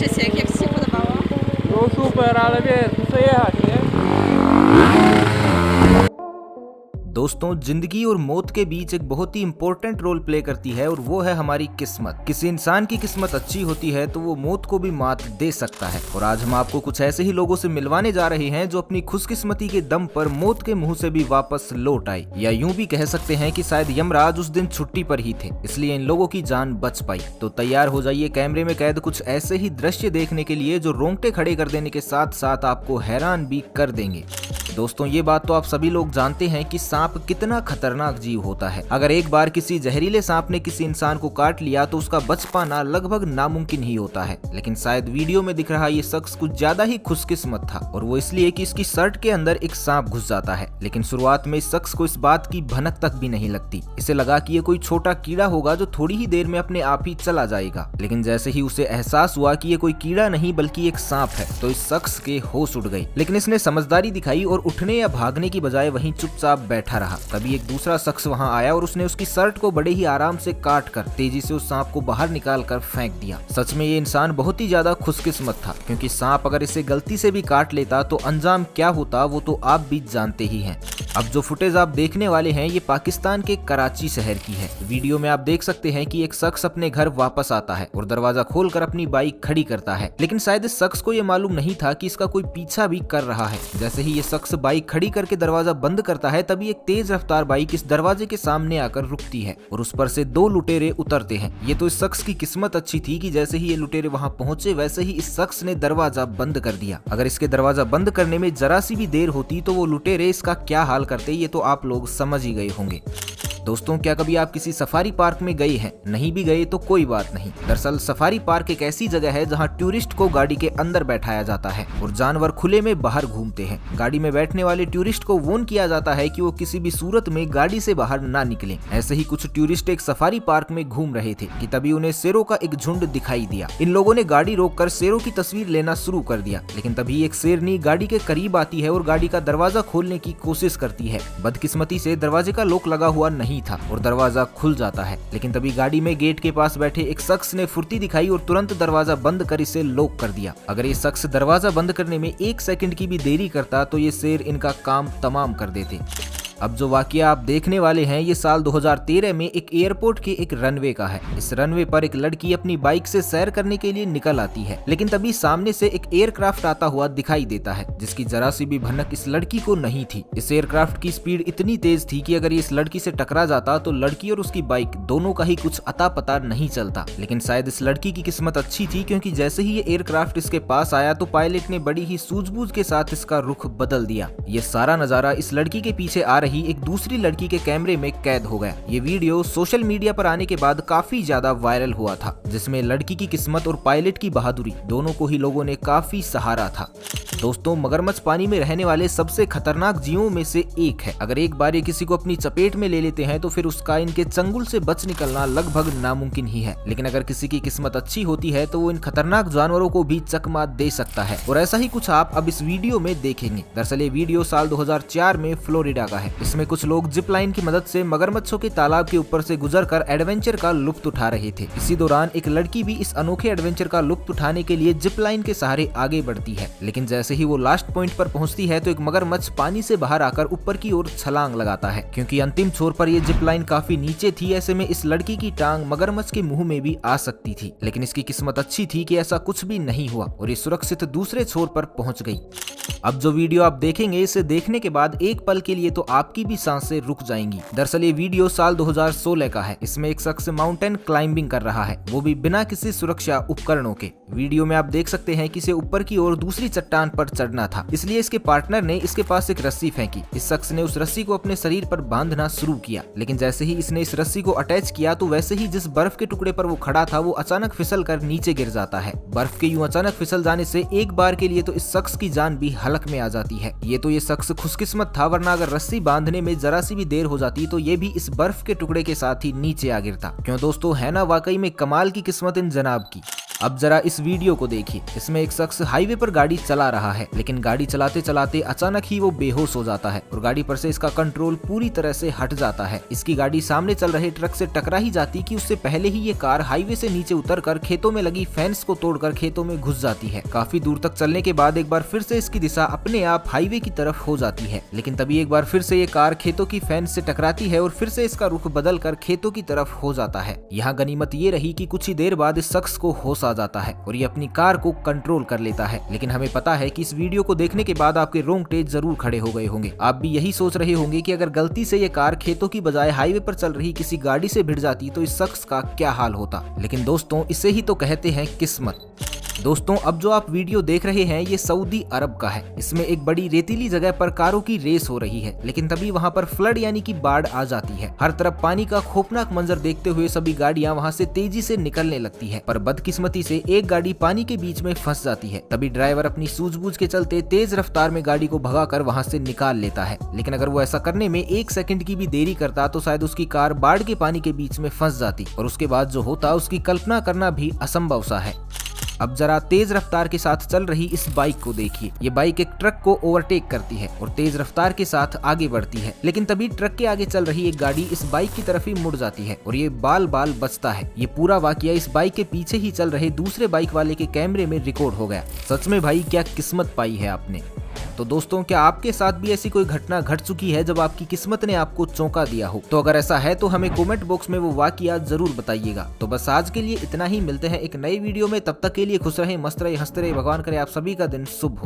Cześć, jak Ci się podobało? No super, ale wiesz, muszę jechać, nie? दोस्तों, जिंदगी और मौत के बीच एक बहुत ही इंपॉर्टेंट रोल प्ले करती है और वो है हमारी किस्मत। किसी इंसान की किस्मत अच्छी होती है तो वो मौत को भी मात दे सकता है। और आज हम आपको कुछ ऐसे ही लोगों से मिलवाने जा रहे हैं जो अपनी खुशकिस्मती के दम पर मौत के मुंह से भी वापस लौट आए, या यूं भी कह सकते हैं कि शायद यमराज उस दिन छुट्टी पर ही थे, इसलिए इन लोगों की जान बच पाई। तो तैयार हो जाइए कैमरे में कैद कुछ ऐसे ही दृश्य देखने के लिए जो रोंगटे खड़े कर देने के साथ साथ आपको हैरान भी कर देंगे। दोस्तों, ये बात तो आप सभी लोग जानते हैं कि सांप कितना खतरनाक जीव होता है। अगर एक बार किसी जहरीले सांप ने किसी इंसान को काट लिया तो उसका बच पाना लगभग नामुमकिन ही होता है। लेकिन शायद वीडियो में दिख रहा ये शख्स कुछ ज्यादा ही खुशकिस्मत था, और वो इसलिए कि इसकी शर्ट के अंदर एक सांप घुस जाता है। लेकिन शुरुआत में इस शख्स को इस बात की भनक तक भी नहीं लगती। इसे लगा कि ये कोई छोटा कीड़ा होगा जो थोड़ी ही देर में अपने आप ही चला जाएगा। लेकिन जैसे ही उसे एहसास हुआ कि ये कोई कीड़ा नहीं बल्कि एक सांप है, तो इस शख्स के होश उड़ गई। लेकिन इसने समझदारी दिखाई और उठने या भागने की बजाय वहीं चुपचाप बैठा रहा। तभी एक दूसरा शख्स वहां आया और उसने उसकी शर्ट को बड़े ही आराम से काट कर तेजी से उस सांप को बाहर निकाल कर फेंक दिया। सच में ये इंसान बहुत ही ज्यादा खुशकिस्मत था, क्योंकि सांप अगर इसे गलती से भी काट लेता तो अंजाम क्या होता वो तो आप भी जानते ही हैं। अब जो फुटेज आप देखने वाले हैं ये पाकिस्तान के कराची शहर की है। वीडियो में आप देख सकते हैं कि एक शख्स अपने घर वापस आता है और दरवाजा खोलकर अपनी बाइक खड़ी करता है। लेकिन शायद इस शख्स को ये मालूम नहीं था कि इसका कोई पीछा भी कर रहा है। जैसे ही ये शख्स बाइक खड़ी करके दरवाजा बंद करता है, तभी एक तेज रफ्तार बाइक इस दरवाजे के सामने आकर रुकती है और उस पर से दो लुटेरे उतरते हैं। ये तो इस शख्स की किस्मत अच्छी थी कि जैसे ही ये लुटेरे वहां पहुंचे वैसे ही इस शख्स ने दरवाजा बंद कर दिया। अगर इसके दरवाजा बंद करने में जरा सी भी देर होती तो वो लुटेरे इसका क्या हाल करते, ये तो आप लोग समझ ही गए होंगे। दोस्तों, क्या कभी आप किसी सफारी पार्क में गए हैं? नहीं भी गए तो कोई बात नहीं। दरअसल सफारी पार्क एक ऐसी जगह है जहां टूरिस्ट को गाड़ी के अंदर बैठाया जाता है और जानवर खुले में बाहर घूमते हैं। गाड़ी में बैठने वाले टूरिस्ट को वार्न किया जाता है कि वो किसी भी सूरत में गाड़ी से बाहर ना निकलें। ऐसे ही कुछ टूरिस्ट एक सफारी पार्क में घूम रहे थे कि तभी उन्हें शेरों का एक झुंड दिखाई दिया। इन लोगों ने गाड़ी रोककर शेरों की तस्वीर लेना शुरू कर दिया। लेकिन तभी एक शेरनी गाड़ी के करीब आती है और गाड़ी का दरवाजा खोलने की कोशिश करती है। बदकिस्मती से दरवाजे का लॉक लगा हुआ नहीं था और दरवाजा खुल जाता है। लेकिन तभी गाड़ी में गेट के पास बैठे एक शख्स ने फुर्ती दिखाई और तुरंत दरवाजा बंद कर इसे लॉक कर दिया। अगर ये शख्स दरवाजा बंद करने में 1 सेकंड की भी देरी करता तो ये शेर इनका काम तमाम कर देते। अब जो वाकया आप देखने वाले हैं ये साल 2013 में एक एयरपोर्ट के एक रनवे का है। इस रनवे पर एक लड़की अपनी बाइक से सैर करने के लिए निकल आती है। लेकिन तभी सामने से एक एयरक्राफ्ट आता हुआ दिखाई देता है, जिसकी जरा सी भी भनक इस लड़की को नहीं थी। इस एयरक्राफ्ट की स्पीड इतनी तेज थी कि अगर ये इस लड़की से टकरा जाता तो लड़की और उसकी बाइक दोनों का ही कुछ अता पता नहीं चलता। लेकिन शायद इस लड़की की किस्मत अच्छी थी, क्योंकि जैसे ही ये एयरक्राफ्ट इसके पास आया तो पायलट ने बड़ी ही सूझबूझ के साथ इसका रुख बदल दिया। ये सारा नजारा इस लड़की के पीछे आ रही एक दूसरी लड़की के कैमरे में कैद हो गया। ये वीडियो सोशल मीडिया पर आने के बाद काफी ज्यादा वायरल हुआ था, जिसमें लड़की की किस्मत और पायलट की बहादुरी दोनों को ही लोगों ने काफी सहारा था। दोस्तों, मगरमच्छ पानी में रहने वाले सबसे खतरनाक जीवों में से एक है। अगर एक बार ये किसी को अपनी चपेट में ले लेते हैं तो फिर उसका इनके चंगुल से बच निकलना लगभग नामुमकिन ही है। लेकिन अगर किसी की किस्मत अच्छी होती है तो वो इन खतरनाक जानवरों को भी चकमा दे सकता है, और ऐसा ही कुछ आप अब इस वीडियो में देखेंगे। दरअसल ये वीडियो साल 2004 में फ्लोरिडा का है। इसमें कुछ लोग जिप लाइन की मदद से मगरमच्छों के तालाब के ऊपर से गुजरकर एडवेंचर का लुत्फ उठा रहे थे। इसी दौरान एक लड़की भी इस अनोखे एडवेंचर का लुत्फ उठाने के लिए जिप लाइन के सहारे आगे बढ़ती है। लेकिन जैसे ही वो लास्ट पॉइंट पर पहुंचती है तो एक मगरमच्छ पानी से बाहर आकर ऊपर की ओर छलांग लगाता है। क्योंकि अंतिम छोर पर ये जिप लाइन काफी नीचे थी, ऐसे में इस लड़की की टांग मगरमच्छ के मुंह में भी आ सकती थी। लेकिन इसकी किस्मत अच्छी थी कि ऐसा कुछ भी नहीं हुआ और ये सुरक्षित दूसरे छोर पर पहुंच गई। अब जो वीडियो आप देखेंगे इसे देखने के बाद एक पल के लिए तो आपकी भी सांसें रुक जाएंगी। दरअसल ये वीडियो साल 2016 का है। इसमें एक शख्स माउंटेन क्लाइंबिंग कर रहा है, वो भी बिना किसी सुरक्षा उपकरणों के। वीडियो में आप देख सकते हैं कि इसे ऊपर की ओर दूसरी चट्टान पर चढ़ना था, इसलिए इसके पार्टनर ने इसके पास एक रस्सी फेंकी। इस शख्स ने उस रस्सी को अपने शरीर पर बांधना शुरू किया। लेकिन जैसे ही इसने इस रस्सी को अटैच किया तो वैसे ही जिस बर्फ के टुकड़े पर वो खड़ा था वो अचानक फिसल कर नीचे गिर जाता है। बर्फ के यूं अचानक फिसल जाने से एक बार के लिए तो इस शख्स की जान भी हलक में आ जाती है। ये तो ये शख्स खुशकिस्मत था, वरना अगर रस्सी बांधने में जरा सी भी देर हो जाती तो ये भी इस बर्फ के टुकड़े के साथ ही नीचे आ गिरता। क्यों दोस्तों, है ना वाकई में कमाल की किस्मत इन जनाब की। अब जरा इस वीडियो को देखिए। इसमें एक शख्स हाईवे पर गाड़ी चला रहा है, लेकिन गाड़ी चलाते चलाते अचानक ही वो बेहोश हो जाता है और गाड़ी पर से इसका कंट्रोल पूरी तरह से हट जाता है। इसकी गाड़ी सामने चल रहे ट्रक से टकरा ही जाती कि उससे पहले ही ये कार हाईवे से नीचे उतरकर खेतों में लगी फेंस को तोड़कर खेतों में घुस जाती है। काफी दूर तक चलने के बाद एक बार फिर से इसकी दिशा अपने आप हाईवे की तरफ हो जाती है, लेकिन तभी एक बार फिर से ये कार खेतों की फेंस से टकराती है और फिर से इसका रुख बदल कर खेतों की तरफ हो जाता है। यहाँ गनीमत ये रही कि कुछ ही देर बाद इस शख्स को होश आ जाता है और ये अपनी कार को कंट्रोल कर लेता है। लेकिन हमें पता है कि इस वीडियो को देखने के बाद आपके रोंगटे जरूर खड़े हो गए होंगे। आप भी यही सोच रहे होंगे कि अगर गलती से ये कार खेतों की बजाय हाईवे पर चल रही किसी गाड़ी से भिड़ जाती तो इस शख्स का क्या हाल होता। लेकिन दोस्तों, इसे ही तो कहते हैं किस्मत। दोस्तों, अब जो आप वीडियो देख रहे हैं ये सऊदी अरब का है। इसमें एक बड़ी रेतीली जगह पर कारों की रेस हो रही है, लेकिन तभी वहां पर फ्लड यानी कि बाढ़ आ जाती है। हर तरफ पानी का खौफनाक मंजर देखते हुए सभी गाड़ियां वहां से तेजी से निकलने लगती है, पर बदकिस्मती से एक गाड़ी पानी के बीच में फंस जाती है। तभी ड्राइवर अपनी सूझबूझ के चलते तेज रफ्तार में गाड़ी को भगाकर वहां से निकाल लेता है। लेकिन अगर वो ऐसा करने में 1 सेकंड की भी देरी करता तो शायद उसकी कार बाढ़ के पानी के बीच में फंस जाती और उसके बाद जो होता उसकी कल्पना करना भी असंभव सा है। अब जरा तेज रफ्तार के साथ चल रही इस बाइक को देखिए। ये बाइक एक ट्रक को ओवरटेक करती है और तेज रफ्तार के साथ आगे बढ़ती है, लेकिन तभी ट्रक के आगे चल रही एक गाड़ी इस बाइक की तरफ ही मुड़ जाती है और ये बाल बाल बचता है। ये पूरा वाकया इस बाइक के पीछे ही चल रहे दूसरे बाइक वाले के कैमरे में रिकॉर्ड हो गया। सच में भाई, क्या किस्मत पाई है आपने। तो दोस्तों, क्या आपके साथ भी ऐसी कोई घटना घट चुकी है जब आपकी किस्मत ने आपको चौंका दिया हो? तो अगर ऐसा है तो हमें कमेंट बॉक्स में वो वाकया जरूर बताइएगा। तो बस आज के लिए इतना ही। मिलते हैं एक नई वीडियो में, तब तक के लिए खुश रहें, मस्त रहें, हंसते रहें। भगवान करे आप सभी का दिन शुभ हो।